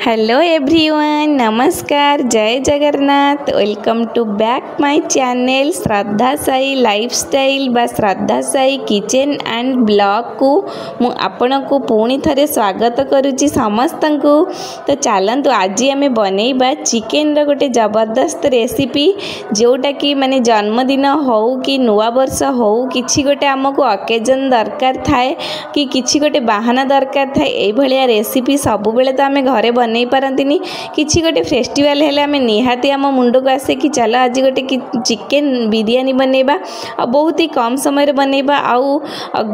Hello everyone, नमस्कार, जय Jagannath. Welcome to back my channel Shraddha Sai lifestyle बा Shraddha Sai kitchen and blog को मु आपण को पुणी थरे स्वागत करुच्ची समस्त को। तो चलतु आज आम बनइबा चिकेन रो गोटे जबरदस्त रेसिपी जोटा कि माने जन्मदिन हो कि नुआ वर्ष हो किछि गोटे आमको अकेजन दरकार थाए कि किछि गोटे बाहाना दरकार थाए एई भलिया रेसिपी सब बेले तो आम घरे नहीं पारंतिनी। किछि गोटे फेस्टिवल हेले आमे निहाती आम मुंड को आसे कि चलो आज गोटे चिकेन बिरयानी बनइबा आ बहुत ही कम समय बनइबा आउ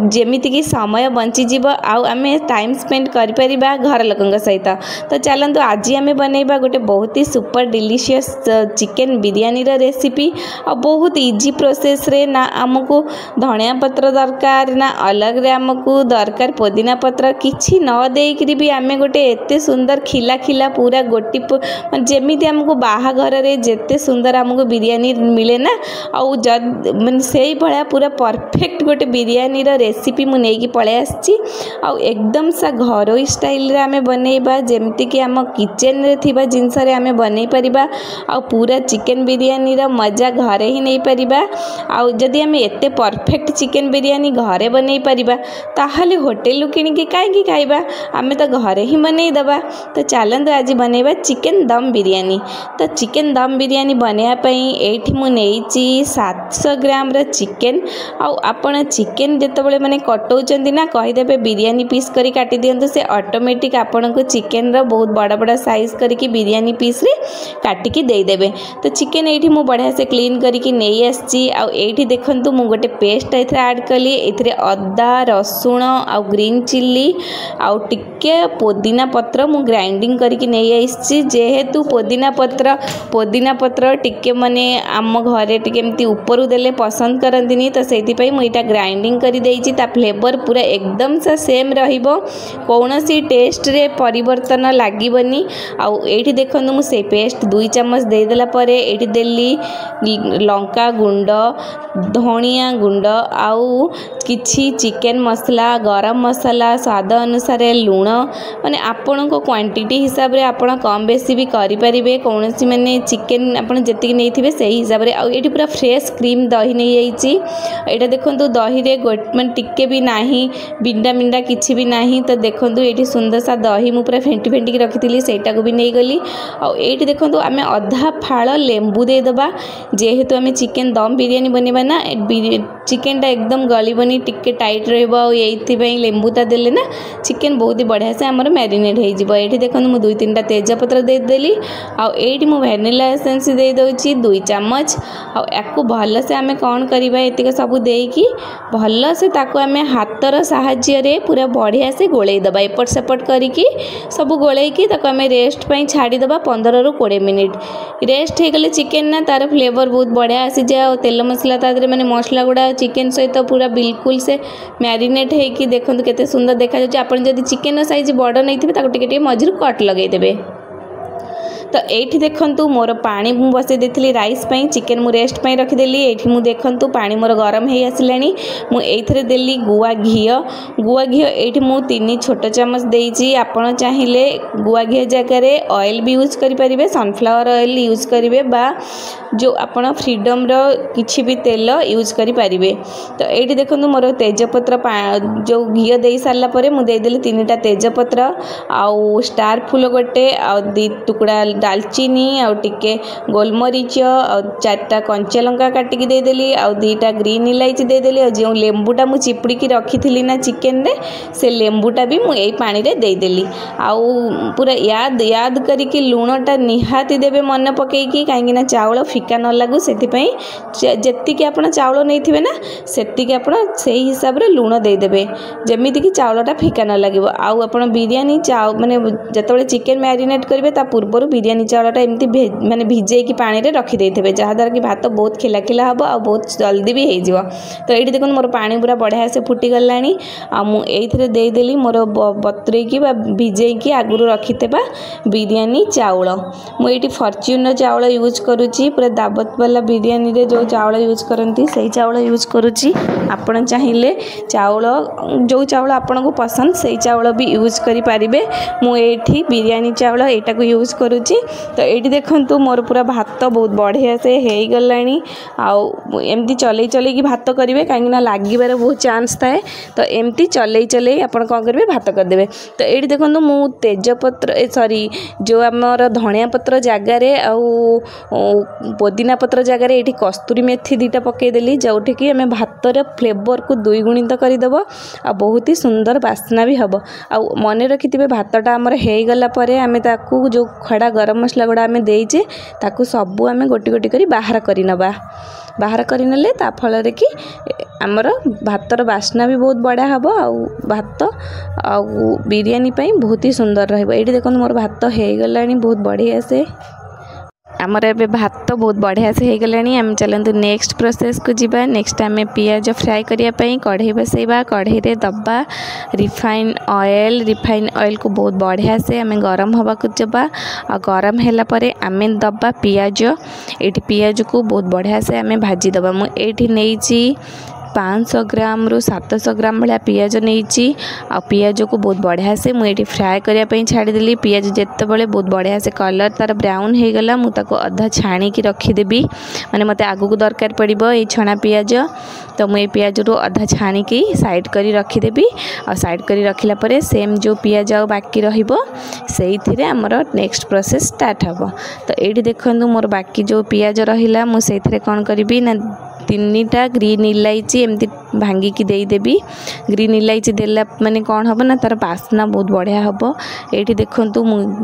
जेमिति कि समय बंची जीवो आउ आमे टाइम स्पेंड करि परिबा घर लोकन सहित। तो चलंतु आज आमे बनइबा गोटे बहुत ही सुपर डिलीशियस चिकेन बिरयानी रा रेसिपी आ बहुत इजी प्रोसेस रे ना आमको धनिया पत्र दरकार ना अलग रे आमको दरकार पुदीना पत्र किछि न देइकरी भी आमे गोटे एते सुंदर खिला खिला पूरा गोटी जमीती आमको बाहाघर रे जेते सुंदर आमको बिरयानी मिले ना आउ माने सेही भलिया पूरा परफेक्ट गोटे बिरयानी रो रेसिपी मु नेकी पळे आछि आउ एकदम सा घरोई स्टाइल रे आमे बनइबा जेमति कि आम किचन रे थिबा जिंस रे आमे बनई परिबा आउ पूरा चिकेन बिरयानी रो मजा घरे ही नै परिबा। आउ जदि आमे एते परफेक्ट चिकेन बिरयानी घरे बनई परिबा ताहाले होटल लु किनि के काहे की खाइबा, आमे तो घरे ही बनई दबा। तो चलते आज बनइबा चिकेन दम बिरयानी। तो चिकेन दम बिरयानी बनइबा एठी मु नेइची 700 ग्राम रा चिकेन आउ आपण चिकेन जेतेबेले माने कटौचंदी ना कहिदेबे बिरयानी पीस करी काटी दियंतु से ऑटोमेटिक आपण को चिकेन रो बहुत बड़ा बड़ा साइज करके बिरयानी पीस रे काटी की दे देबे। तो चिकेन एठी मु बढ़िया से क्लीन करके नेई आछि आउ एठी देखंतु मु गोटे पेस्ट एथरे ऐड कली एथरे अदा रसुण आउ ग्रीन चिल्ली आउ टिके पुदीना पत्र मु ग्राइंडिंग करके नहीं आइछि जेहेतु पुदीना पत्र टिके माने आम घरे टिके एमती ऊपर देले पसंद करंतिनी तो सेति पई मु इटा ग्राइंडिंग करी देइछि। ता फ्लेवर पूरा एकदम सा सेम रहिबो, कोनोसी टेस्ट रे परिवर्तन लागिबनी। आउ एठी देखंतु मु से पेस्ट 2 चम्मच दे देला परे एठी देली लंका गुंड धनिया गुंड आउ किछि चिकेन मसला गरम मसला स्वाद अनुसार लूण माने आपण को क्वांटिटी हिसाब रे आपण कम बेसी भी करि परिबे कोनोसी माने चिकेन आपण जेतिक नै थिबे सेही हिसाब रे। आ एठी पूरा फ्रेश क्रीम दही नै आइछि एटा देखंतु दही रे माने टिके भी नाही बिंडा मिंडा किछि भी नाही। तो देखंतु एठी सुंदर सा दही मु पूरा फेंटी फेंटी की रखिथिली सेटा को भी नै गली। आ एठी देखंतु आमे आधा फाळ लेंबू दे दबा जेहेतु आमे चिकेन दम बिरयानी बनेबा ना चिकेन टा एकदम गलीबनी टिके टाइट रहबो आ एथि पई लेंबूटा देले ना चिकेन बहुत ही बढ़िया से हमर मैरिनेट हे जिवो। एठी देखंतु मु 2-3टा तेज पत्र दे देली आ एठी मु वैनिला एसेंस दे दोछि 2 चम्मच। आ याकू भल से आमे कोन करबा एतिक सब देकी भल से ताको आमे हाथर सहाय्य रे पूरा बढ़िया से गोळेई दबा एपट सेपट करिकी सब गोळेई की ताको आमे रेस्ट पई छाडी दबा 15 रु 20 मिनिट। रेस्ट हे गले चिकेन ना तार फ्लेवर बहुत बढ़िया आसी जाय तेल मसला तादरे माने मसला गुडा चिकेन सहित पूरा बिल्कुल से मैरिनेट हे कि देखंतु केते सुंदर देखा जाय। आपण जदी चिकेन साइज बड़ नै थिबे ताको टिके टिके मझिर कट लगेई देबे। तो एठी देखंतु मोर पानी मु बसे देथिली राइस पई चिकेन मु रेस्ट पई रखि देली। एठी मु देखंतु पानी मोर गरम हे आसिलानी मु एथरे देली गुआ घियो एठी मु 3 छोटा चम्मच देइची। आपण चाहिले गुआ घियो जगह रे ऑयल भी यूज करि परिबे सनफ्लावर ऑयल यूज करिवे बा जो आपण फ्रीडम रो किछि भी तेल यूज करि परिबे। तो एठी देखंतु मोर तेजपत्र जो घियो देई सारला परे मु दे देली 3टा तेजपत्र आउ स्टार फूल गोटे आ 2 टुकड़ा दालचीनी आउ टिके गोलमरीच आ 4टा कंचा लंका काटिकी दे देली आ 2टा ग्रीन इलायची दे देली आ जो लेंबूटा मु चिपड़ी की रखिथिली ना चिकेन रे से लेंबूटा भी मु एई पानी रे दे देली। आउ पूरा याद करिकी लूणटा निहाती देबे मन पकेकी काहेकि ना चावल फिका न लागू सेति पई जेति कि आपण चावल नै थिबे ना सेति कि आपण सेही हिसाब रे लूण दे देबे जेमिति कि चावलटा फिका न लागिवो। आउ आपण बिरयानी माने जतबेले चिकेन मैरिनेट करिवे ता पूर्व बिरयानी चावलटा एमती माने भिजे की पानी रे रखि देथिबे जहा द्वारा कि भात बहुत खिला खिला हबो आ बहुत जल्दी भी हे जिवो। तो एठी देखन मोर पानी पूरा बढ़िया से फुटी गलानी आ मु एथरे दे देली मोर बतरे की बा भिजे की आगुरु रखितेबा बिरयानी चावल। मु एठी फॉर्च्यून चावल यूज करूची पूरा दावत वाला बिरयानी रे जो चावल यूज करती सही चावल यूज करुच्ची। आपण चाहिए चावल जो चावल आपन को पसंद से चावल भी यूज करें। मुझे बिरयानी चावल यहाँ को यूज करुच्ची। तो ये देखु मोर पूरा भात बहुत बढ़िया से हो गलानी। आमती चल चल भात करेंगे कहीं लगे बहुत चांस थाए। तो एमती चल चल आप कौन करेंगे भात करदे। तो ये देखो मु तेजपत्र सॉरी जो आमर धनिया पत्र जगार पुदीना पत्र जगार ये कस्तूरी मेथी दुईटा पकईदेली जोटि कि आम भातर फ्लेवर को दुई गुणित करदेव आ बहुत ही सुंदर बास्ना भी हम। आ मन रखिथे भातटा आमर हो गलापर आम जो खड़ा गरम मसला गुड़ा आम देचे ताकू सबू आम गोटी गोटी कर बाहर करनवा। बाहर करने फल कि आमर भातर बास्ना भी बहुत बढ़िया हम। भात आ बिरयानी बहुत ही सुंदर रही। ये देखो मोर भात हो गला बहुत बढ़िया से। आमर ए भात बहुत बढ़िया से हो गला। आम चलतु नेक्स्ट प्रोसेस को जीवा। नेक्स्ट आम पियाज फ्राए करने कढ़ई बसैबा। कढ़ई रे दबा रिफाइन ऑयल को बहुत बढ़िया से आम गरम हवा को जबा। और गरम है आम दबा पियाज। ये पियाज को बहुत बढ़िया से आम भाजी दबा। मुझे नहीं 500 ग्राम रु 700 ग्राम भाया पियाज नहीं। आ पियाज को बहुत बढ़िया से मुझे फ्राए करने छाड़देली। पियाज जितेबाला बहुत बढ़िया से कलर तार ब्राउन हो गला मुझे अधा छाणिकी रखीदेवी। माने मत आगू को दरकार पड़ो ये छणा पियाज। तो मुझे पियाज रू अधा छाणिकी साइड कर रखीदेवी। और साइड कर रखला सेम जो पियाज बाकी रही आमर नेक्स्ट प्रोसेस स्टार्ट हम। तो ये देखो मोर बाकी जो पियाज रहा मुझे कौन करी ना 3टा ग्रीन इलायची एमती भांगिकी देदेवी। ग्रीन इलायची देला माने कौन हम ना तार बास्ना बहुत बढ़िया हम। ये देखु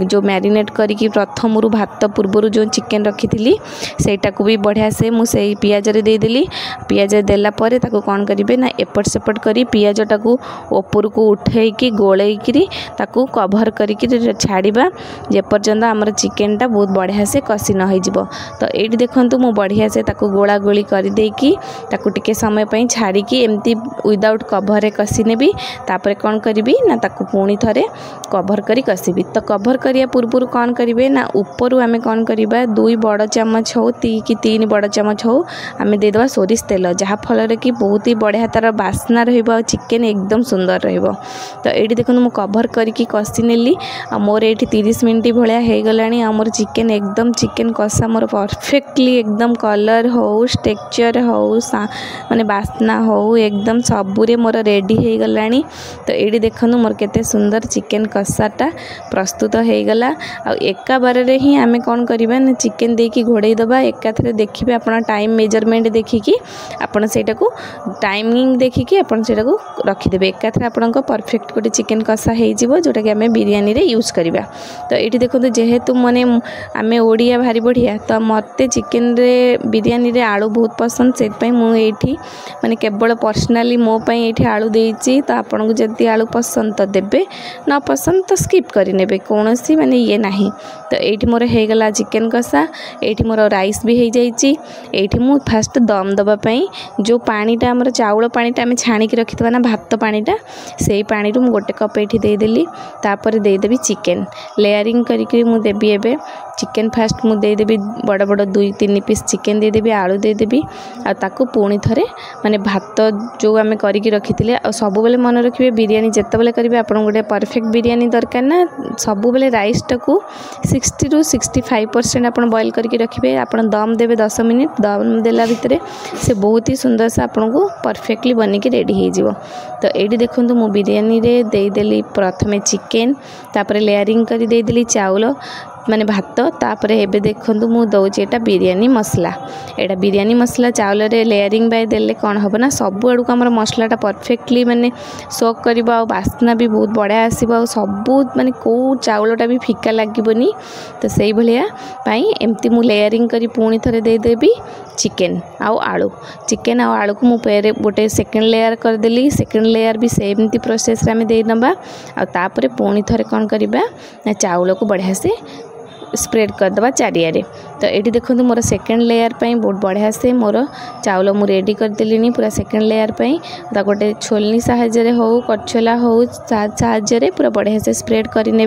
जो मैरिनेट करके प्रथम भात पूर्वर जो चिकेन रखी थी सेटा को भी बढ़िया से मुझे पियाज रे देदेली। पियाज देला परे ताको कौन करेंगे ना एपट सेपट करी पियाजटा को ऊपर को उठेकी गोलेकरी ताको कभर करके छाड़िबा जेपर्यंत आमर चिकेनटा बहुत बढ़िया से कषि न हो। तो ये देखु मु बढ़िया से ताको गोला गोली कर देकी ताको टिके समय पई छाड़िकी एमती विदाउट कभर कषि नेबी। तापर कौन करी ना ताको पुणी थरे कभर करी कषिबी। तो कभर करिया पूर्व कौन करेंगे ना ऊपर आम कौन करवा 2 बड़ चामच हो कि 3 बड़ चामच हो आम देदेबा सोरिष तेल जहाँ फल कि बहुत ही बढ़िया तार बास्ना रहिबा। चिकेन एकदम सुंदर रहिबो। तो ये देखो मु कभर करके कषि नेली। आ मोर ये 30 मिनट भाया हो गला। मोर चिकेन एकदम चिकेन कषा मोर परफेक्टली एकदम कलर हो टेक्सचर हो माने बास्ना हो एकदम सबूरे मोर रेडी हो गला। तो ये देखो मोर केते सुंदर चिकेन कषाटा प्रस्तुत हो गला। एका बार रे ही आमे कौन करबा ना चिकेन देकी घोड़े दबा। एकाथरे देखिबे आपण टाइम मेजरमेंट देखिकी आपण सेटा को टाइमिंग देखिकी आपण सेटा को रखिदेबे। एकाथरे आपणको परफेक्ट गोटे चिकेन कषा हो जिवो जोटा कि आमे बिरयानी रे यूज करबा। तो ये देखो जेहेतु माने आमे ओडिया भारी बढ़िया तो मते चिकेन रे बिरयानी रे आलू बहुत पसंद से मुझे माने केवल पर्सनाली मो ये आलू देती। तो आपन को जल्दी आलू पसंद तो देबे ना पसंद तो स्किप करने कौन सी माने ये नहीं। तो ये मोर हो गला चिकेन कषा। ये मोर राइस भी हो जाइए। ये मु फास्ट दम दवापाई जो पानीटा आमर चाउल पानीटा आम छाणिकी रखी ना भात पानीटा से पानी रू गोटे कप ये देदेली। तापर देदेवी चिकेन लेयरिंग करके देवी। एबे चिकेन फास्ट मु देदेवी बड़ बड़ 2-3 पीस चिकेन देदेवी आलू देदेवी। ताको पुणी थरे माने भात जो आम करके रखी सब बेले मन रखिए बिरयानी जिते बेले करेंगे आप गोटे परफेक्ट बिरयानी दरकार ना सब बेले राइसटा को 60 ରୁ 65% आप बॉयल करके रखिए। आप दम देवे 10 मिनिट दम देला भितर से बहुत ही सुंदर से आपन को परफेक्टली बनिकी रेडी हो। तो ये देखो मु बिरयानी रे देदेली प्रथमे चिकेन तापर लेयरिंग कर देदेली चाउल माने भात। तापर एबे देखंतु मु दउची एटा बिरयानी मसला। एटा बिरयानी मसला चावल रे लेयरिंग बाय देले कोन हबो ना सब आडू हमर मसलाटा परफेक्टली माने सोक करबा और बास्ना भी बहुत बढ़िया आसीबा और सब माने को चावलटा भी फिका लागिबोनी। तो सेही भलिया पई एम्ति मु लेयरिंग करी पुणी थरे दे देबी चिकेन आउ आलू। चिकेन आउ आलू को मु पेरे गोटे सेकंड लेयर कर देली। सेकंड लेयर भी सेमती प्रोसेस रे हम दे नबा आ तापर पुणी थरे कोन करबा ना चावल को बढ़िया से स्प्रेड करदे चारिया। तो ये देखो मोर सेकेंड लेयर पर बहुत बढ़िया से मोर चाउल मु रेडी करदेली पूरा सेकेंड लेयर पर गोटे छोलनी साहाय्य हो करछला हो साहाय्य पूरा बढ़िया से स्प्रेड करने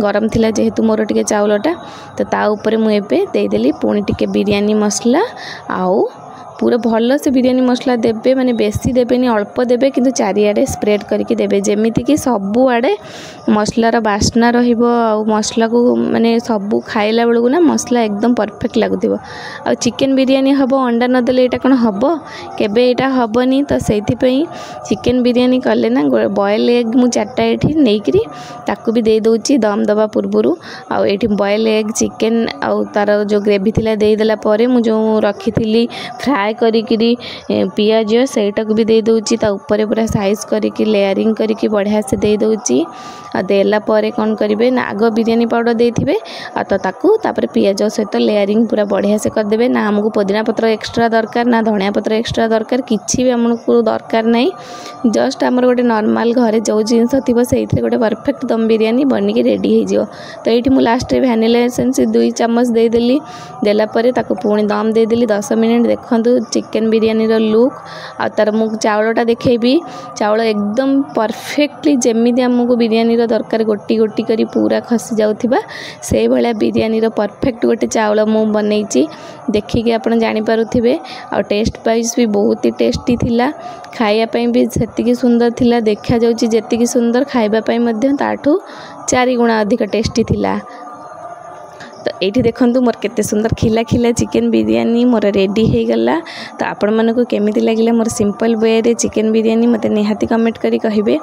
गरम थिला जेहेतु मोर टिके चाउलटा तो ता ऊपर मुझे देदेली पुणी टिके बिरयानी मसला आउ पूरा भल से बिरयानी मसला देबे माने बेसी देबेनी अल्प देबे किंतु चारिआडे स्प्रेड करके देबे जेमिति कि सबु आडे मसलार बास्ना रहिबो आ मसला को माने सबु खाइला बेलू ना मसला एकदम परफेक्ट लागुथिबो। आ चिकन बिरयानी हबो अंडा न देले एटा कोन हबो केबे एटा हबनी तो सेति पई चिकन बिरयानी कले ना बॉयल एग मु चारटा एठी नेइकरी ताकू भी दे दोची दम दबा पूर्वरु आ एठी बॉयल एग चिकन आ तार जो ग्रेवी थिला दे देला परे मु जो रखिथिली फ्राई करी पियाज सेटा को भी दे दोची ता ऊपर पूरा साइज करी लेयरिंग करी बढ़िया से दे दोची आ देला परे कौन करेंगे ना आग बिरयानी पाउडर देथिबे आ तो ताकू तापर पियाज सहित लेयरिंग पूरा बढ़िया से करदेबे ना हमको पुदीना पत्र एक्स्ट्रा दरकार ना धनिया पत्र एक्स्ट्रा दरकार किछि भी हमको दरकार नहीं जस्ट आमर गोटे नॉर्मल घरे जो जिनस थी से गोटे परफेक्ट दम बिरयानी बनिकी रेडी हो तो ये मुझे लास्ट वैनिला एसेंस 2 चम्मच देदेली देला परे ताकू पुणी दम देदेली 10 मिनट देखंतु चिकन बिरयानी रो लुक आ तार मु चावलटा देखेबी चावल एकदम परफेक्टली जेमिति हमको बिरयानी रो दरकार गोटी गोटी करी पूरा खसी जाउथिबा से भलिया बिरयानी रो परफेक्ट गोटे चावल मु बनैची देखिके आपण जानि पारुथिबे आ टेस्ट वाइज भी बहुत ही टेस्टी थिला खाइया पई भी सेतिकी सुंदर थिला देखा जाउची जेतिकी सुंदर खाइबा पई मध्य ताठू 4 गुणा अधिक टेस्टी थिला। तो ये देखंतु मोर केते सुंदर खिला खिला चिकन बिरयानी मोर रेडी हो गला। तो आपण मानको केमिति लागिला मोर सिंपल वे रे चिकन बिरयानी मते निहाती कमेंट करी कहिबे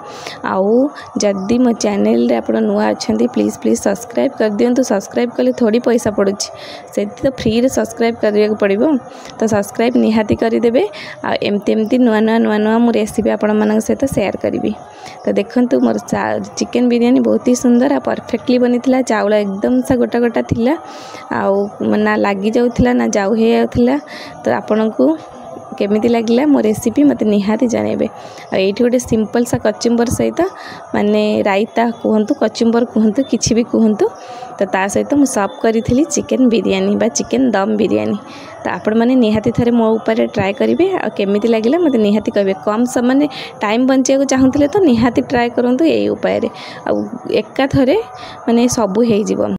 आउ जदी मो चैनल रे आपण नुआ अछंती प्लीज प्लीज सब्सक्राइब कर दियंतु सब्सक्राइब कले थोड़ी पैसा पड़ुची से तो फ्री रे सब्सक्राइब करिया पड़िबो तो सब्सक्राइब निहाती करी देबे आ एमती एमती नुआ नुआ नुआ नुआ मो रेसिपी आपण मानक सहित शेयर करिवि। तो देखंतु मोर चिकन बिरयानी बहुत ही सुंदर आ परफेक्टली बनिथिला चावल एकदम सा गोटा गोटा थिला आउ ना लगी जाउथिला ना जाउ हे जाउथिला। तो आपनकु केमिति लागिला मो रेसिपी मते निहाती जानबे। आ एठी गोटे सिंपल सा कचुम्बर सहित माने रायता कहंतु कचुम्बर कहंतु किछि भी कहंतु तो ता सहित मु सर्व करिथिली चिकन बिरयानी बा चिकन दम बिरयानी। तो आपण माने निहाती थरे मो ऊपर ट्राई करिवे आ केमिति लागिला मते निहाती कहबे कम समय टाइम बंचिया को चाहुथिले तो निहाती ट्राई करंतु एई उपाय रे आ एका थरे माने सबु हेइ जीवो।